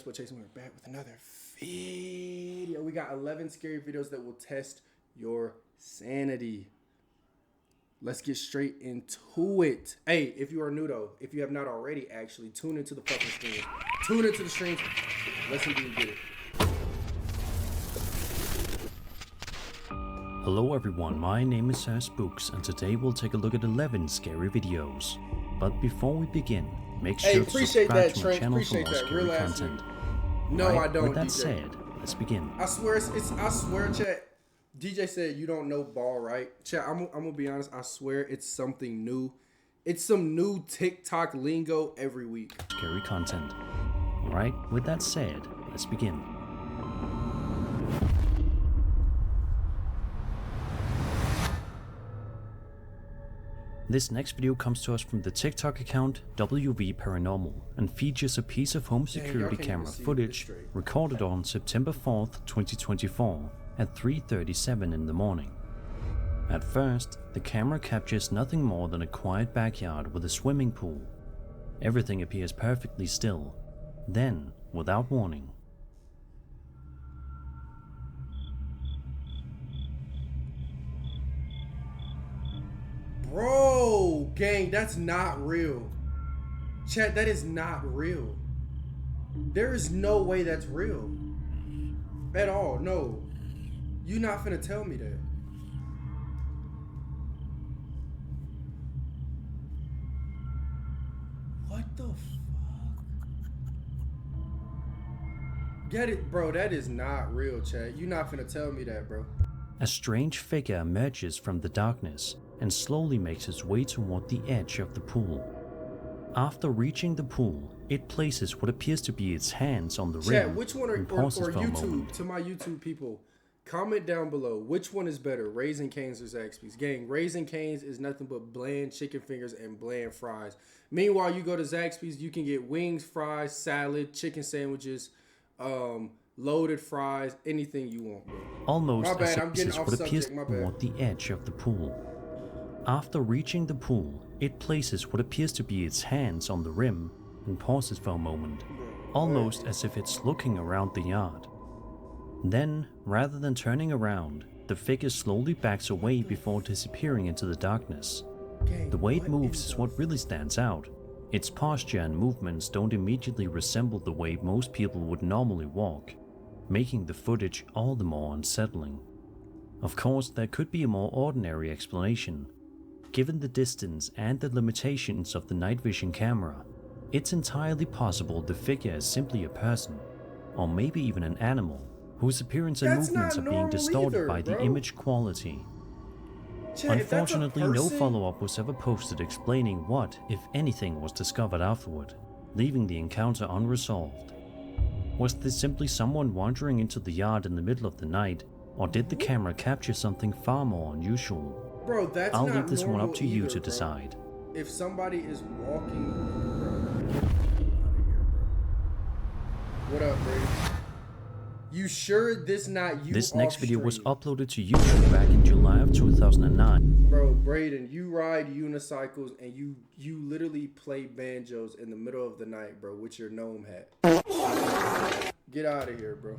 That's what Chase and we're back with another video. We got 11 scary videos that will test your sanity. Let's get straight into it. Hey, if you are new though, if you have not already, actually tune into the fucking stream. Tune into the stream. Let's see if you can get it. Hello everyone, my name is ChaiseBurton and today we'll take a look at 11 scary videos. But before we begin, make sure to subscribe to my channel for more scary content. No, right, I don't. With that DJ. said, let's begin. I swear, I swear, chat. DJ said you don't know ball, right? Chat, I'm gonna be honest. I swear it's something new. It's some new TikTok lingo every week. Scary content. Alright, with that said, let's begin. This next video comes to us from the TikTok account WV Paranormal and features a piece of home security camera footage recorded on September 4th, 2024 at 3:37 in the morning. At first, the camera captures nothing more than a quiet backyard with a swimming pool. Everything appears perfectly still. Then, without warning, Bro, gang, that's not real. Chat, that is not real. There is no way that's real. At all, no. You not finna tell me that. What the fuck? Get it, bro, that is not real, chat. You not finna tell me that, bro. a strange figure emerges from the darkness and slowly makes its way toward the edge of the pool. After reaching the pool, it places what appears to be its hands on the rim which one and pauses for a YouTube, moment. to my YouTube people, comment down below, which one is better, Raising Cane's or Zaxby's? Gang, Raising Cane's is nothing but bland chicken fingers and bland fries. Meanwhile, you go to Zaxby's, you can get wings, fries, salad, chicken sandwiches, loaded fries, anything you want, bro. Almost as it places what appears toward the edge of the pool. After reaching the pool, it places what appears to be its hands on the rim and pauses for a moment, almost as if it's looking around the yard. Then, rather than turning around, the figure slowly backs away before disappearing into the darkness. The way it moves is what really stands out. Its posture and movements don't immediately resemble the way most people would normally walk, making the footage all the more unsettling. Of course, there could be a more ordinary explanation. Given the distance and the limitations of the night vision camera, it's entirely possible the figure is simply a person, or maybe even an animal, whose appearance and movements are being distorted by the image quality. Unfortunately, no follow-up was ever posted explaining what, if anything, was discovered afterward, leaving the encounter unresolved. Was this simply someone wandering into the yard in the middle of the night, or did the camera capture something far more unusual? Bro, that's I'll not leave this one up to you to bro. decide. If somebody is walking, bro. What up, Brady? You sure this not you? This next video was uploaded to YouTube back in July of 2009. Bro, Braden, you ride unicycles and you literally play banjos in the middle of the night, bro, with your gnome hat. Get out of here, bro.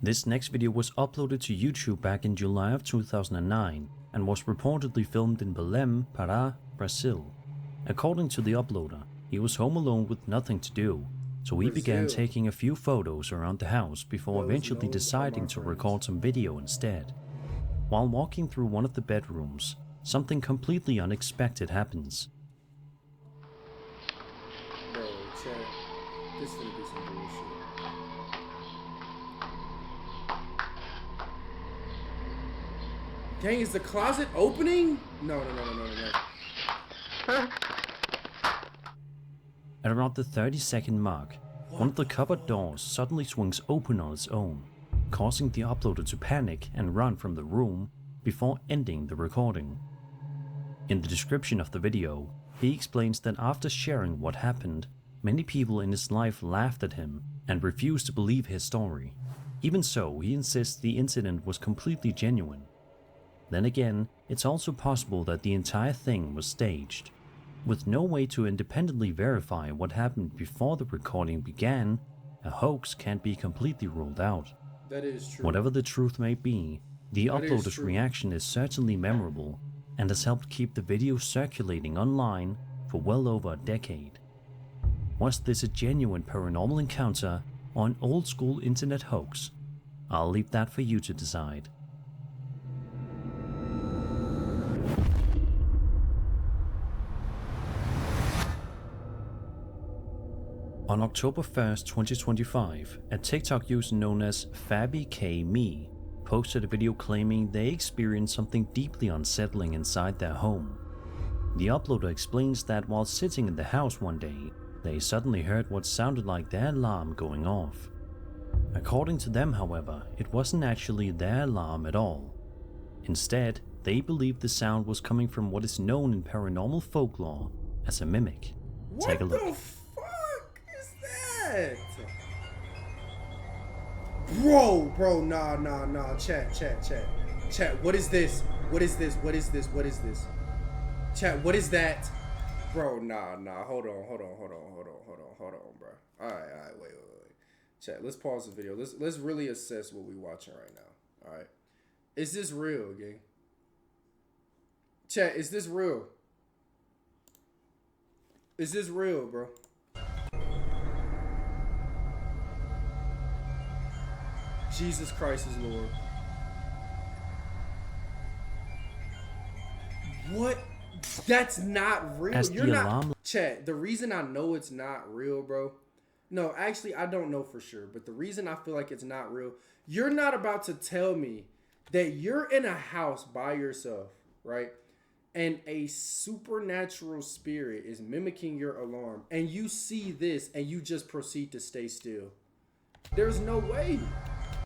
This next video was uploaded to YouTube back in July of 2009 and was reportedly filmed in Belém, Pará, Brazil. According to the uploader, he was home alone with nothing to do, so he began taking a few photos around the house before eventually deciding to record some video instead. While walking through one of the bedrooms, something completely unexpected happens. Bro, chat, this is gonna be some bullshit. Dang, is the closet opening? No. At around the 30-second mark, one of the cupboard doors suddenly swings open on its own, causing the uploader to panic and run from the room before ending the recording. In the description of the video, he explains that after sharing what happened, many people in his life laughed at him and refused to believe his story. Even so, he insists the incident was completely genuine. Then again, it's also possible that the entire thing was staged. With no way to independently verify what happened before the recording began, a hoax can't be completely ruled out. That is true. Whatever the truth may be, the That is uploader's true. reaction is certainly memorable and has helped keep the video circulating online for well over a decade. Was this a genuine paranormal encounter or an old-school internet hoax? I'll leave that for you to decide. On October 1st, 2025, a TikTok user known as FabbyKme posted a video claiming they experienced something deeply unsettling inside their home. The uploader explains that while sitting in the house one day, they suddenly heard what sounded like their alarm going off. According to them, however, it wasn't actually their alarm at all. Instead, they believed the sound was coming from what is known in paranormal folklore as a mimic. Take a look. What the fuck is that? Bro, nah. Chat, what is this? What is this? Chat, what is that? Bro, nah. Hold on, bro. Alright, wait. Chat, let's pause the video. Let's really assess what we're watching right now. Alright. Is this real, gang? Chat, is this real? Is this real, bro? Jesus Christ is Lord. What? That's not real. As You're the not. alarm... Chat, the reason I know it's not real, bro. No, actually, I don't know for sure. But the reason I feel like it's not real, you're not about to tell me that you're in a house by yourself, right? And a supernatural spirit is mimicking your alarm. And you see this and you just proceed to stay still. There's no way.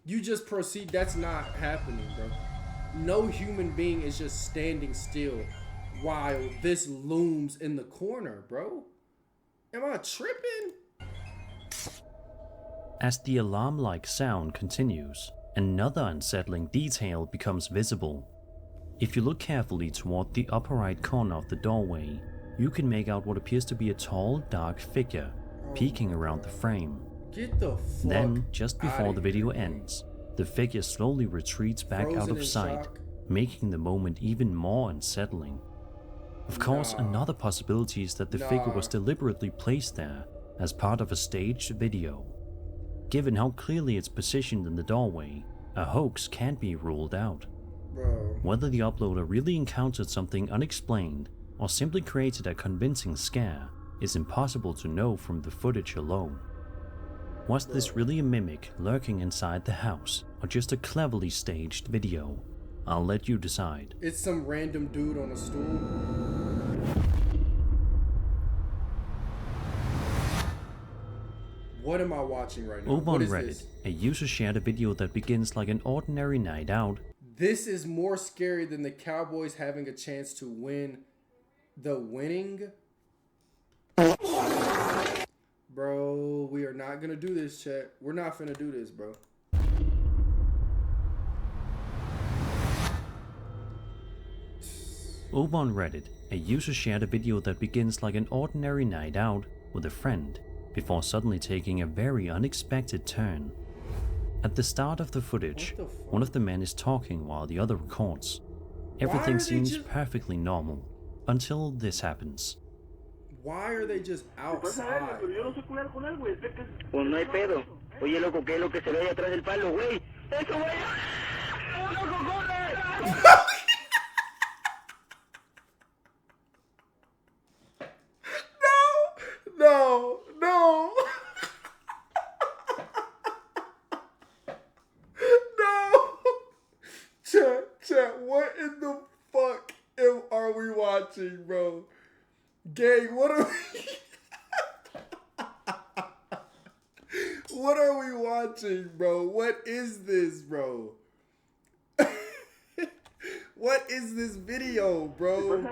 You just proceed. That's not happening, bro. No human being is just standing still while this looms in the corner, bro. Am I tripping? As the alarm-like sound continues, another unsettling detail becomes visible. If you look carefully toward the upper right corner of the doorway, you can make out what appears to be a tall, dark figure peeking around the frame. Get the fuck Then, just before outta the video here, ends, the figure slowly retreats back Frozen out of in sight, shock. making the moment even more unsettling. Of course, another possibility is that the figure was deliberately placed there as part of a staged video. Given how clearly it's positioned in the doorway, a hoax can't be ruled out. Bro. Whether the uploader really encountered something unexplained or simply created a convincing scare is impossible to know from the footage alone. Was this really a mimic lurking inside the house, or just a cleverly staged video? I'll let you decide. It's some random dude on a stool. What am I watching right now? Over What on is Reddit, this? a user shared a video that begins like an ordinary night out. This is more scary than the Cowboys having a chance to win the winning. Bro, we are not gonna do this, chat. We're not finna do this, bro. Over on Reddit, a user shared a video that begins like an ordinary night out with a friend, before suddenly taking a very unexpected turn. At the start of the footage, one of the men is talking while the other records. Everything seems perfectly normal, until this happens. Why are they just outside? Pues no hay pedo. Oye, loco, ¿qué es lo que se ve ahí atrás del palo, güey? ¡Eso, güey! ¡Oh, loco, corre! No. No. Chat, what in the fuck are we watching, bro? Gang, what are we... What are we watching, bro? What is this, bro? What is this video, bro? Pues no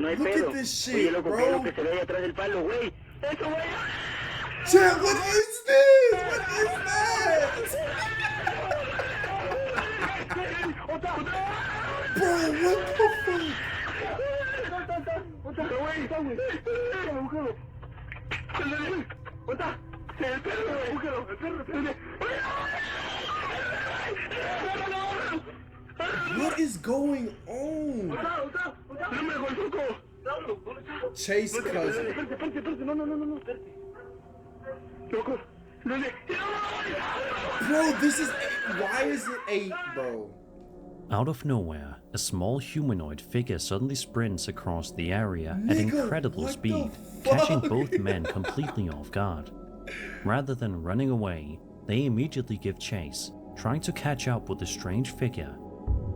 hay Look pedo. at this Oye, shit, loco, ¿qué es lo bro. que se ve ahí atrás del palo, güey? ¡Eso, güey! Chat, what is this? What is that? Bro, what the fuck? ¿Dónde está? El perro, güey. Búscalo, el perro. What is going on? Chase cousin. Bro, this is... Why is it 8, bro? Out of nowhere, a small humanoid figure suddenly sprints across the area at incredible speed, catching both men completely off guard. Rather than running away, they immediately give chase, trying to catch up with the strange figure.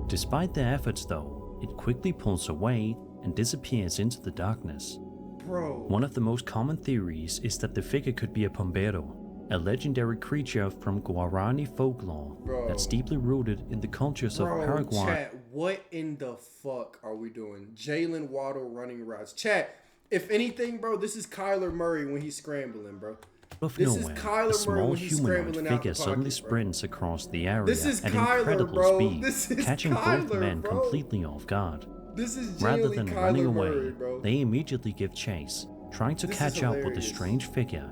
Despite their efforts though, it quickly pulls away and disappears into the darkness. Bro. One of the most common theories is that the figure could be a pombero, a legendary creature from Guarani folklore that's deeply rooted in the cultures of Paraguay. Chat, what in the fuck are we doing? Jalen Waddle running routes. Chat, if anything, bro, this is Kyler Murray when he's scrambling, bro. Out of nowhere, a small humanoid figure suddenly sprints across the area at incredible speed, catching both men completely off guard. Rather than running away, they immediately give chase, trying to catch up with the strange figure.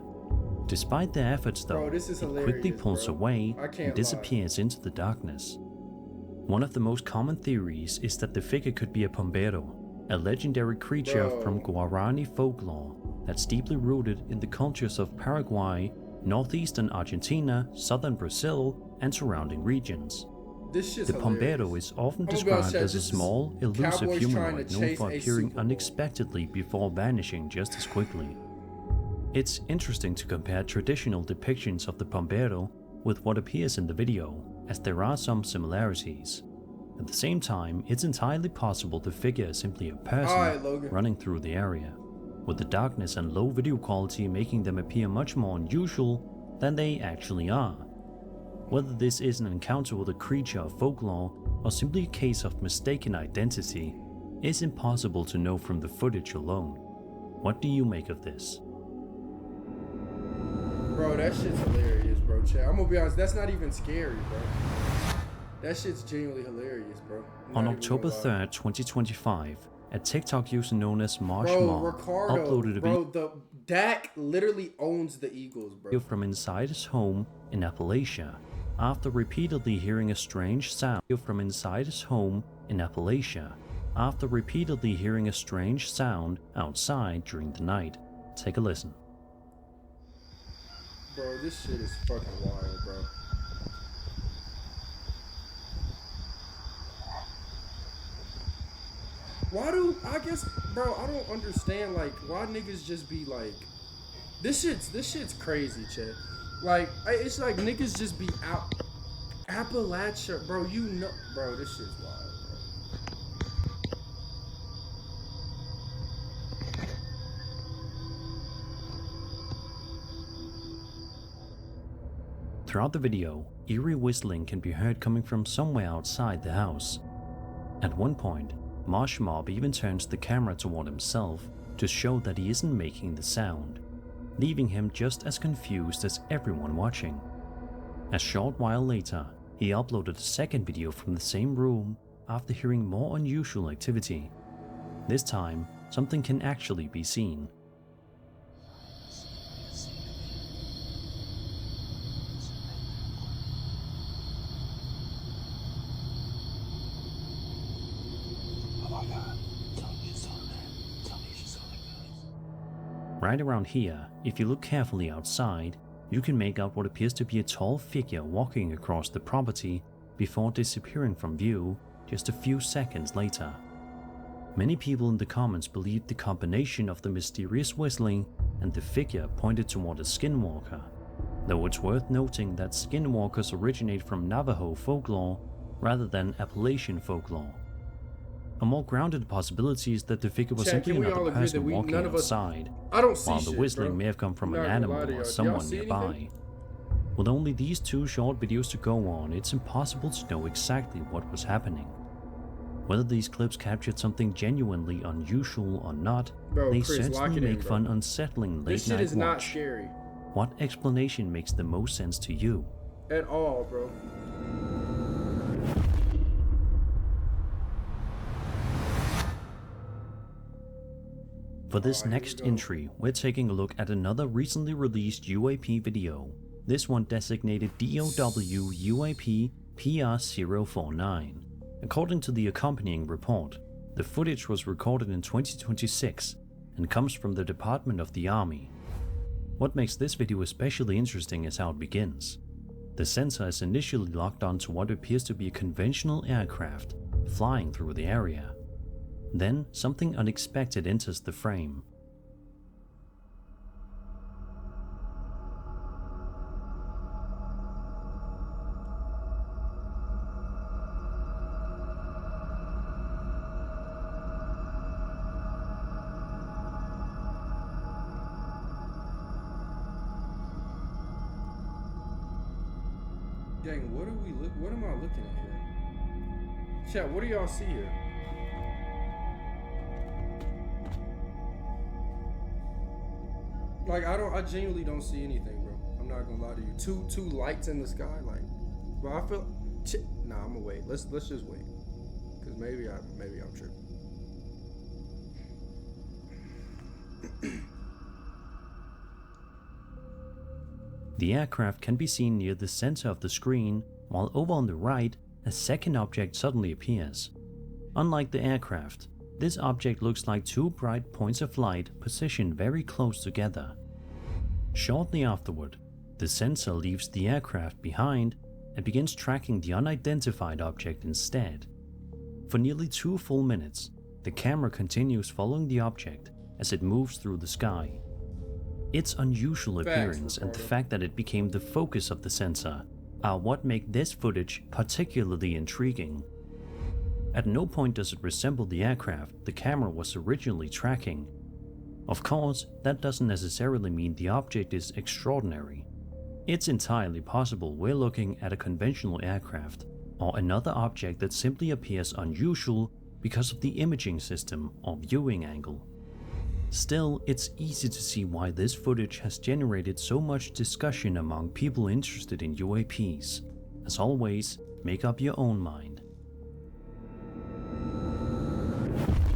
Despite their efforts though, it quickly pulls away and disappears into the darkness. One of the most common theories is that the figure could be a pombero, a legendary creature from Guarani folklore that's deeply rooted in the cultures of Paraguay, northeastern Argentina, southern Brazil, and surrounding regions. The pombero is often described as a small, elusive humanoid known for appearing unexpectedly before vanishing just as quickly. It's interesting to compare traditional depictions of the pombero with what appears in the video, as there are some similarities. At the same time, it's entirely possible the figure is simply a person running through the area, with the darkness and low video quality making them appear much more unusual than they actually are. Whether this is an encounter with a creature of folklore or simply a case of mistaken identity is impossible to know from the footage alone. What do you make of this? Bro, that shit's hilarious, bro. Chat, I'm gonna be honest, that's not even scary, bro. That shit's genuinely hilarious, bro. On October 3rd, 2025, a TikTok user known as Marshmallow uploaded a video. Dak literally owns the Eagles, bro. From inside his home in Appalachia, after repeatedly hearing a strange sound. From inside his home in Appalachia, after repeatedly hearing a strange sound outside during the night. Take a listen. Bro, this shit is fucking wild, bro. Why do, I guess, bro, I don't understand, like, why niggas just be like, this shit's crazy, chat. Like, it's like niggas just be out, Appalachia, bro, you know, bro, this shit's wild, bro. Throughout the video, eerie whistling can be heard coming from somewhere outside the house. At one point, Marshmob even turns the camera toward himself to show that he isn't making the sound, leaving him just as confused as everyone watching. A short while later, he uploaded a second video from the same room after hearing more unusual activity. This time, something can actually be seen. Right around here, if you look carefully outside, you can make out what appears to be a tall figure walking across the property before disappearing from view just a few seconds later. Many people in the comments believe the combination of the mysterious whistling and the figure pointed toward a skinwalker, though it's worth noting that skinwalkers originate from Navajo folklore rather than Appalachian folklore. A more grounded possibility is that the figure was simply another person walking outside, while the whistling may have come from an animal or someone nearby. With only these two short videos to go on, it's impossible to know exactly what was happening. Whether these clips captured something genuinely unusual or not, they certainly make for an unsettling late night watch. This shit is not scary. What explanation makes the most sense to you? At all, bro. For For this next entry, we're taking a look at another recently released UAP video, this one designated DOW UAP PR049. According to the accompanying report, the footage was recorded in 2026 and comes from the Department of the Army. What makes this video especially interesting is how it begins. The sensor is initially locked onto what appears to be a conventional aircraft flying through the area. Then something unexpected enters the frame. Dang, what am I looking at here? Chat, what do y'all see here? Like, I genuinely don't see anything, bro. I'm not gonna lie to you. Two lights in the sky, like, but I feel, nah, I'm gonna wait. Let's just wait, cause maybe I'm tripping. The aircraft can be seen near the center of the screen, while over on the right, a second object suddenly appears. Unlike the aircraft, this object looks like two bright points of light positioned very close together. Shortly afterward, the sensor leaves the aircraft behind and begins tracking the unidentified object instead. For nearly 2 full minutes, the camera continues following the object as it moves through the sky. Its unusual appearance and the fact that it became the focus of the sensor are what make this footage particularly intriguing. At no point does it resemble the aircraft the camera was originally tracking. Of course, that doesn't necessarily mean the object is extraordinary. It's entirely possible we're looking at a conventional aircraft, or another object that simply appears unusual because of the imaging system or viewing angle. Still, it's easy to see why this footage has generated so much discussion among people interested in UAPs. As always, make up your own mind.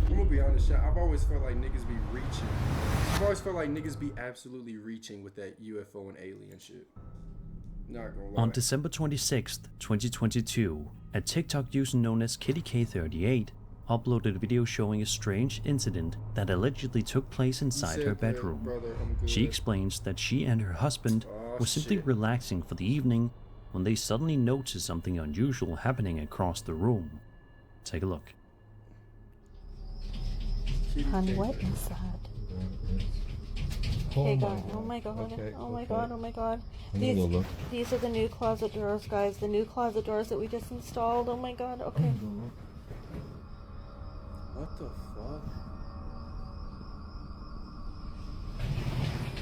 I'm gonna be honest, I've always felt like niggas be reaching. I've always felt like niggas be absolutely reaching with that UFO and alien shit. Not gonna lie. On December 26th, 2022, a TikTok user known as KittyK38 uploaded a video showing a strange incident that allegedly took place inside her bedroom. She explains that she and her husband were simply relaxing for the evening when they suddenly noticed something unusual happening across the room. Take a look. Honey, what is that? Hey guys, oh my god, okay, oh my god, oh my god. These are the new closet doors, guys. The new closet doors that we just installed. Oh my god, okay. What the fuck?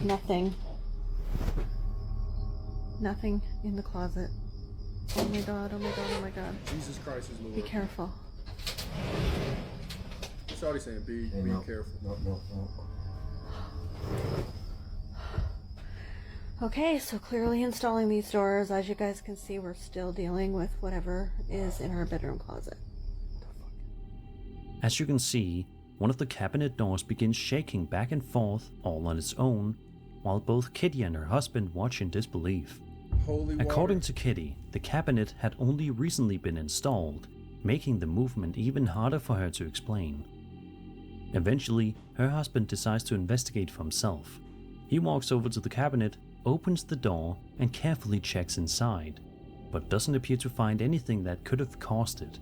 Nothing. Nothing in the closet. Oh my god, oh my god, oh my god. Jesus Christ is Lord. Be careful. Shawty saying be careful. No. Okay, so clearly installing these doors. As you guys can see, we're still dealing with whatever is in our bedroom closet. As you can see, one of the cabinet doors begins shaking back and forth all on its own, while both Kitty and her husband watch in disbelief. According to Kitty, the cabinet had only recently been installed, making the movement even harder for her to explain. Eventually, her husband decides to investigate for himself. He walks over to the cabinet, opens the door, and carefully checks inside, but doesn't appear to find anything that could have caused it.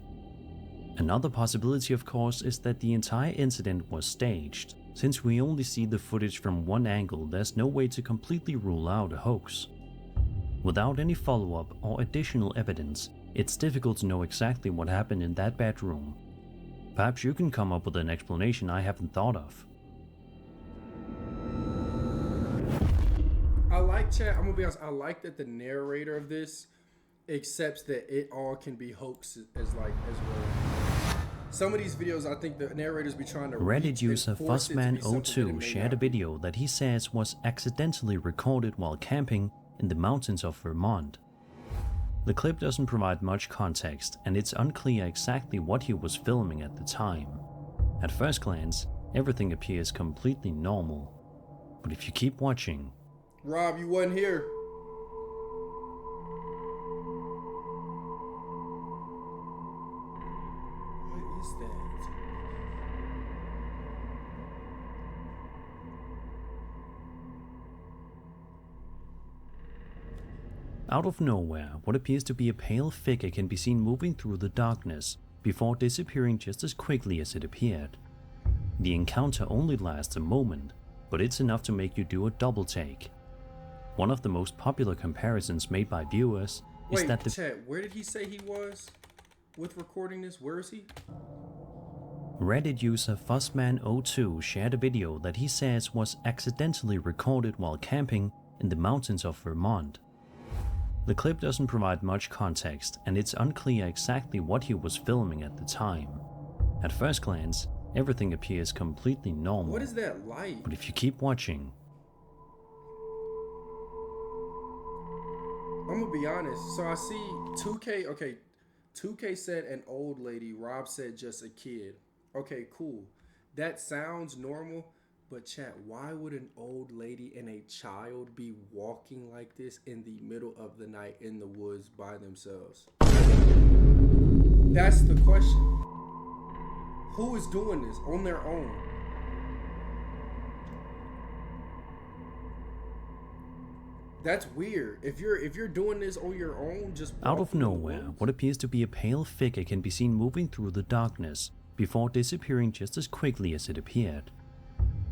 Another possibility, of course, is that the entire incident was staged. Since we only see the footage from one angle, there's no way to completely rule out a hoax. Without any follow-up or additional evidence, it's difficult to know exactly what happened in that bedroom. Perhaps you can come up with an explanation I haven't thought of. I like, chat, I'm gonna be honest, I like that the narrator of this accepts that it all can be hoax as well. Some of these videos, I think the narrators be trying to Reddit user Fuzzman02 shared a video that he says was accidentally recorded while camping in the mountains of Vermont. The clip doesn't provide much context, and it's unclear exactly what he was filming at the time. At first glance, everything appears completely normal. But if you keep watching... Rob, you wasn't here. What is that? Out of nowhere, what appears to be a pale figure can be seen moving through the darkness before disappearing just as quickly as it appeared. The encounter only lasts a moment, but it's enough to make you do a double take. One of the most popular comparisons made by viewers is that the... Chat, where did he say he was with recording this? Where is he? Reddit user Fuzzman02 shared a video that he says was accidentally recorded while camping in the mountains of Vermont. The clip doesn't provide much context, and it's unclear exactly what he was filming at the time. At first glance, everything appears completely normal. What is that light? But if you keep watching... I'm gonna be honest. So I see 2K. Okay, 2K said an old lady. Rob said just a kid. Okay, cool. That sounds normal. But chat, why would an old lady and a child be walking like this in the middle of the night in the woods by themselves? That's the question. Who is doing this on their own? That's weird. If you're doing this on your own, just out of nowhere, what appears to be a pale figure can be seen moving through the darkness before disappearing just as quickly as it appeared.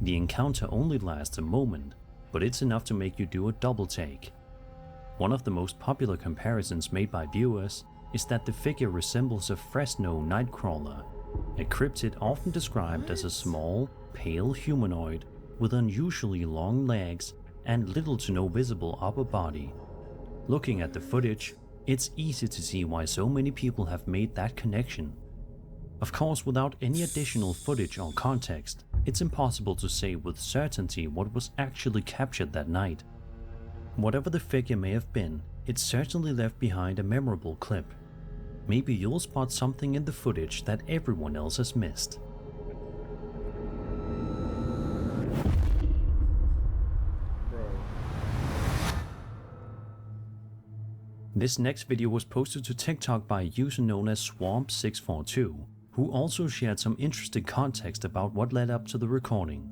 The encounter only lasts a moment, but it's enough to make you do a double take. One of the most popular comparisons made by viewers is that the figure resembles a Fresno nightcrawler, a cryptid often described as a small, pale humanoid with unusually long legs and little to no visible upper body. Looking at the footage, it's easy to see why so many people have made that connection. Of course, without any additional footage or context, it's impossible to say with certainty what was actually captured that night. Whatever the figure may have been, it certainly left behind a memorable clip. Maybe you'll spot something in the footage that everyone else has missed. This next video was posted to TikTok by a user known as Swamp642, who also shared some interesting context about what led up to the recording.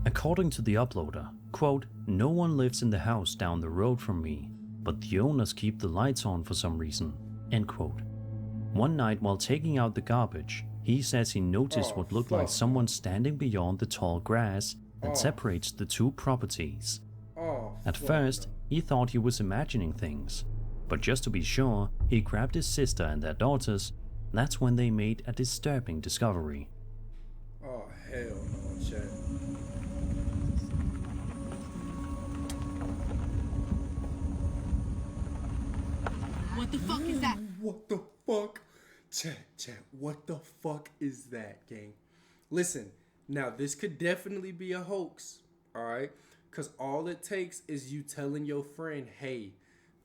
According to the uploader, quote, "No one lives in the house down the road from me, but the owners keep the lights on for some reason," end quote. One night while taking out the garbage, he says he noticed what looked like someone standing beyond the tall grass that separates the two properties. At first, he thought he was imagining things, but just to be sure, he grabbed his sister and their daughters. That's when they made a disturbing discovery. Oh, hell no, chat. What the fuck is that? What the fuck? Chat, what the fuck is that, gang? Listen, now this could definitely be a hoax, alright? Because all it takes is you telling your friend, hey,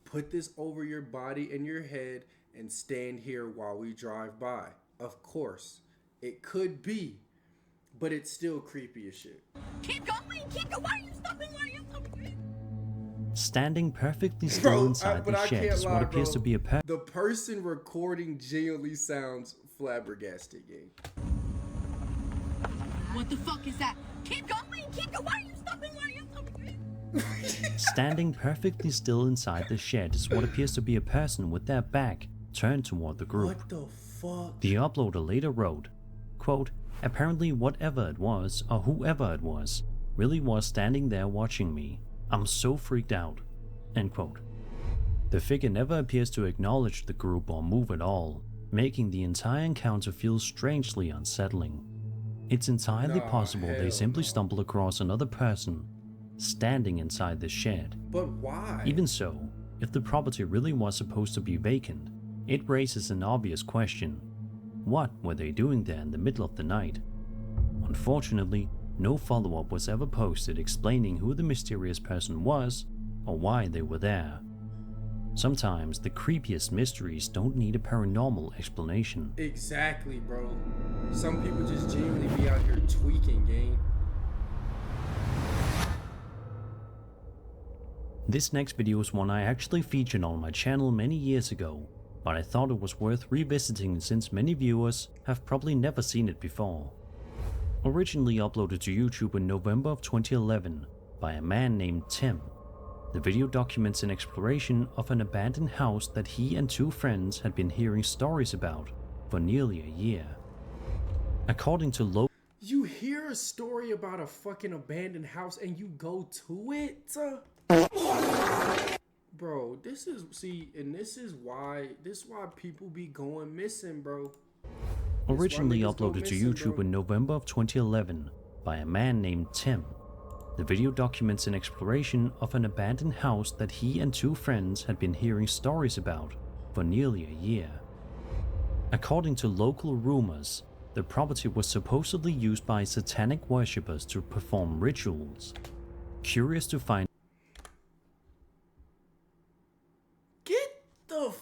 put this over your body and your head and stand here while we drive by. Of course, it could be, but it's still creepy as shit. Keep going, why are you stopping? Standing perfectly still inside the shed is what appears to be a the person recording genuinely sounds flabbergasted, gang. What the fuck is that? Keep going, why are you stopping? Standing perfectly still inside the shed is what appears to be a person with their back turned toward the group. What the fuck? The uploader later wrote, quote, "Apparently whatever it was, or whoever it was, really was standing there watching me. I'm so freaked out," end quote. The figure never appears to acknowledge the group or move at all, making the entire encounter feel strangely unsettling. It's entirely possible they simply stumbled across another person standing inside the shed. But why? Even so, if the property really was supposed to be vacant, it raises an obvious question. What were they doing there in the middle of the night? Unfortunately, no follow-up was ever posted explaining who the mysterious person was or why they were there. Sometimes the creepiest mysteries don't need a paranormal explanation. Exactly, bro. Some people just genuinely be out here tweaking, gang. This next video is one I actually featured on my channel many years ago, but I thought it was worth revisiting since many viewers have probably never seen it before. Originally uploaded to YouTube in November of 2011 by a man named Tim, the video documents an exploration of an abandoned house that he and two friends had been hearing stories about for nearly a year. According to local... You hear a story about a fucking abandoned house and you go to it? Bro, this is why people be going missing, bro. Originally uploaded to YouTube in November of 2011 by a man named Tim, the video documents an exploration of an abandoned house that he and two friends had been hearing stories about for nearly a year. According to local rumors, the property was supposedly used by satanic worshippers to perform rituals. Curious to find... Get the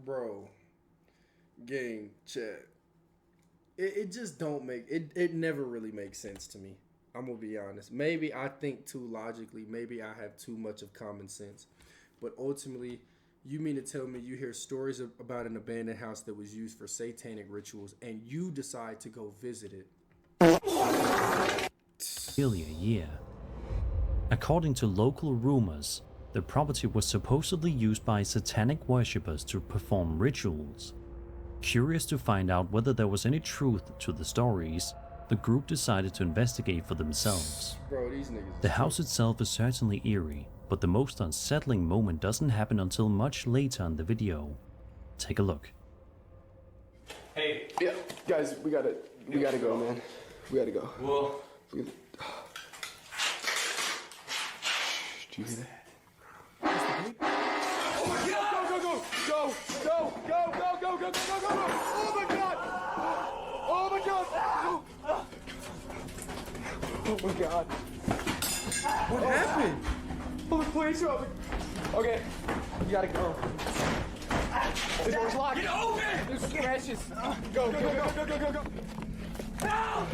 bro. Gang, chat. It just don't make it never really makes sense to me. I'm gonna be honest. Maybe I think too logically. Maybe I have too much of common sense. But ultimately, you mean to tell me you hear stories about an abandoned house that was used for satanic rituals and you decide to go visit it? Nearly a year. According to local rumors, the property was supposedly used by satanic worshippers to perform rituals. Curious to find out whether there was any truth to the stories, the group decided to investigate for themselves. Bro, these niggas. The house itself is certainly eerie, but the most unsettling moment doesn't happen until much later in the video. Take a look. Hey. Yeah, guys, we gotta go, man. We gotta go. Well. Do you hear that? Oh my God! Go! Oh my God! Oh my God! Oh my God. What happened? Oh, the police are open. Okay, You gotta go. the door's locked. Get open! There's scratches. Go.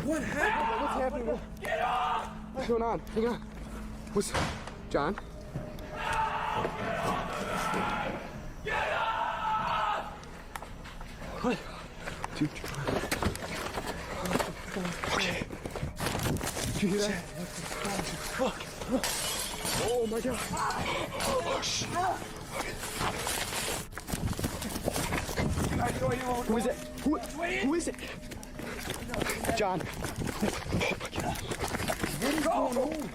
What happened? What's happening? Get off! What's going on? Hang on. What's John? Get off! What? Dude. Okay. Did you hear that? Fuck. Oh my God. Oh shit. Who is it? Who is it? John. What is going on?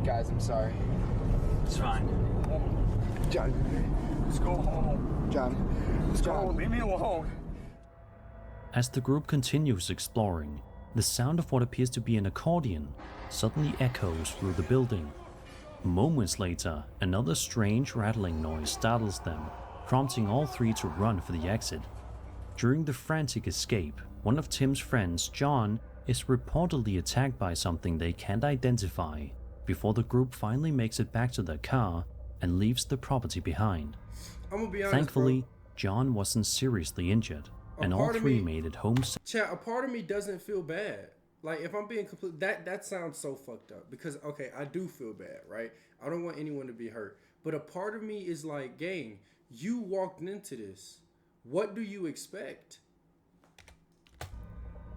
Guys, I'm sorry. It's fine. John. Let's go home. John. Leave me alone. As the group continues exploring, the sound of what appears to be an accordion suddenly echoes through the building. Moments later, another strange rattling noise startles them, prompting all three to run for the exit. During the frantic escape, one of Tim's friends, John, is reportedly attacked by something they can't identify, before the group finally makes it back to their car and leaves the property behind. I'm gonna be honest, Thankfully, bro. John wasn't seriously injured, and all three made it home safe. Chat, a part of me doesn't feel bad. Like, if I'm being complete, that sounds so fucked up. Because, okay, I do feel bad, right? I don't want anyone to be hurt. But a part of me is like, gang, you walked into this. What do you expect?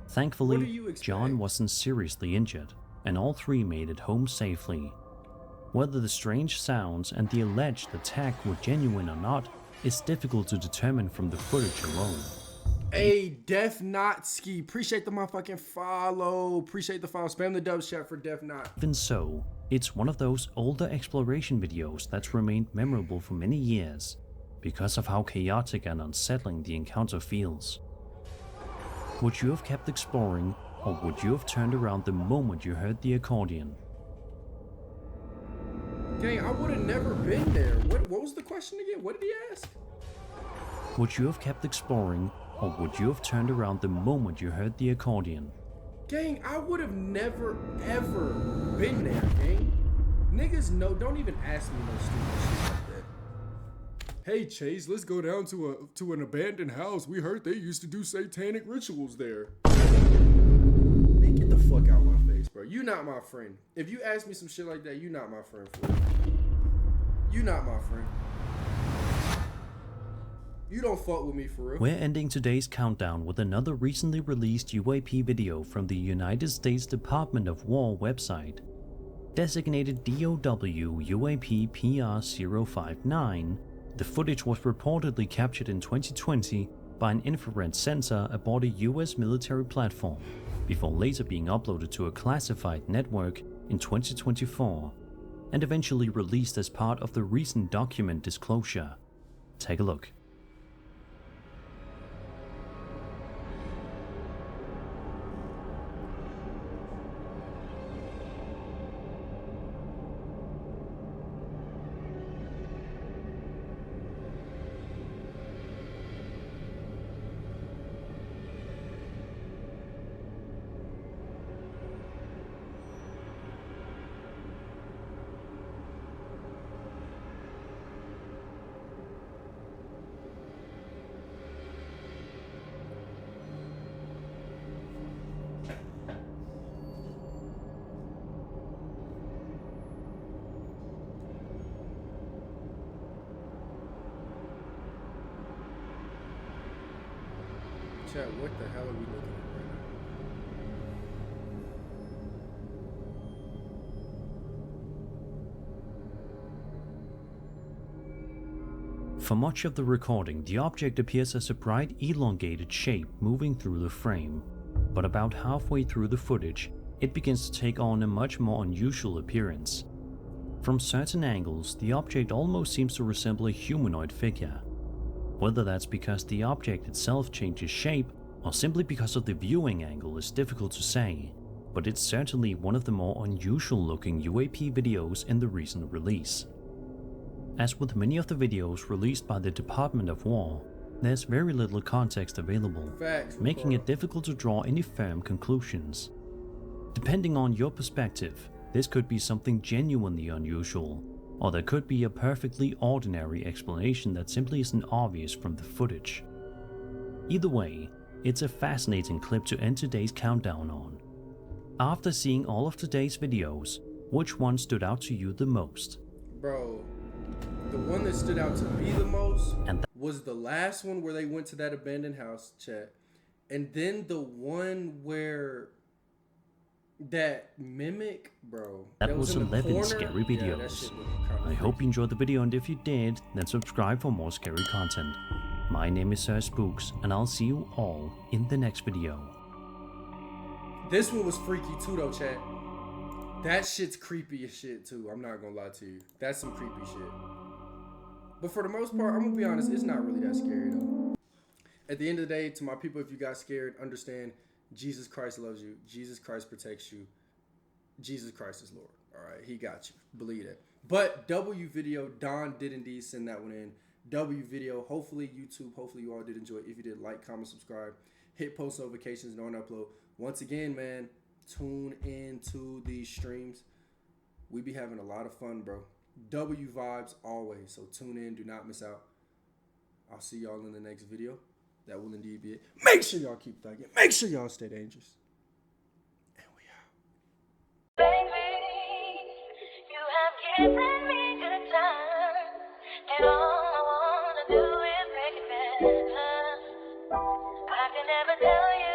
Thankfully, John wasn't seriously injured, and all three made it home safely. Whether the strange sounds and the alleged attack were genuine or not is difficult to determine from the footage alone. Hey, Def Notski, appreciate the motherfucking follow. Appreciate the follow. Spam the dubs chat for Def Not. Even so, it's one of those older exploration videos that's remained memorable for many years because of how chaotic and unsettling the encounter feels. Would you have kept exploring, or would you have turned around the moment you heard the accordion? Gang, I would have never been there. What was the question again? What did he ask? Would you have kept exploring, or would you have turned around the moment you heard the accordion? Gang, I would have never, ever been there, gang. Niggas know, don't even ask me no stupid shit like that. Hey Chase, let's go down to an abandoned house. We heard they used to do satanic rituals there. Man, get the fuck out my face, bro. You not my friend. If you ask me some shit like that, you not my friend for it. You not my friend. You don't fuck with me for real. We're ending today's countdown with another recently released UAP video from the United States Department of War website. Designated DOW UAP PR059, the footage was reportedly captured in 2020 by an infrared sensor aboard a US military platform, before later being uploaded to a classified network in 2024, and eventually released as part of the recent document disclosure. Take a look. Chat, what the hell are we looking at right now? For much of the recording, the object appears as a bright elongated shape moving through the frame, but about halfway through the footage, it begins to take on a much more unusual appearance. From certain angles, the object almost seems to resemble a humanoid figure. Whether that's because the object itself changes shape or simply because of the viewing angle is difficult to say, but it's certainly one of the more unusual looking UAP videos in the recent release. As with many of the videos released by the Department of War, there's very little context available, making it difficult to draw any firm conclusions. Depending on your perspective, this could be something genuinely unusual, or there could be a perfectly ordinary explanation that simply isn't obvious from the footage. Either way, it's a fascinating clip to end today's countdown on. After seeing all of today's videos, which one stood out to you the most? Bro, the one that stood out to me the most was the last one where they went to that abandoned house, chat. And then the one where that mimic, bro. That was 11 scary videos. I hope you enjoyed the video, and if you did, then subscribe for more scary content. My name is ChaiseBurton, and I'll see you all in the next video. This one was freaky too though, chat. That shit's creepy as shit too. I'm not gonna lie to you. That's some creepy shit. But for the most part, I'm gonna be honest, it's not really that scary though. At the end of the day, to my people, if you got scared, understand Jesus Christ loves you. Jesus Christ protects you. Jesus Christ is Lord. All right, he got you. Believe that. But W video, Don did indeed send that one in. W video, hopefully YouTube, hopefully you all did enjoy it. If you did, like, comment, subscribe, hit post notifications, and on upload. Once again, man, tune into these streams. We be having a lot of fun, bro. W vibes always. So tune in, do not miss out. I'll see y'all in the next video. That will indeed be it. Make sure y'all keep thugging. Make sure y'all stay dangerous. And we out. Baby, you have given me good time, and all I wanna do is make it better. I can never tell you.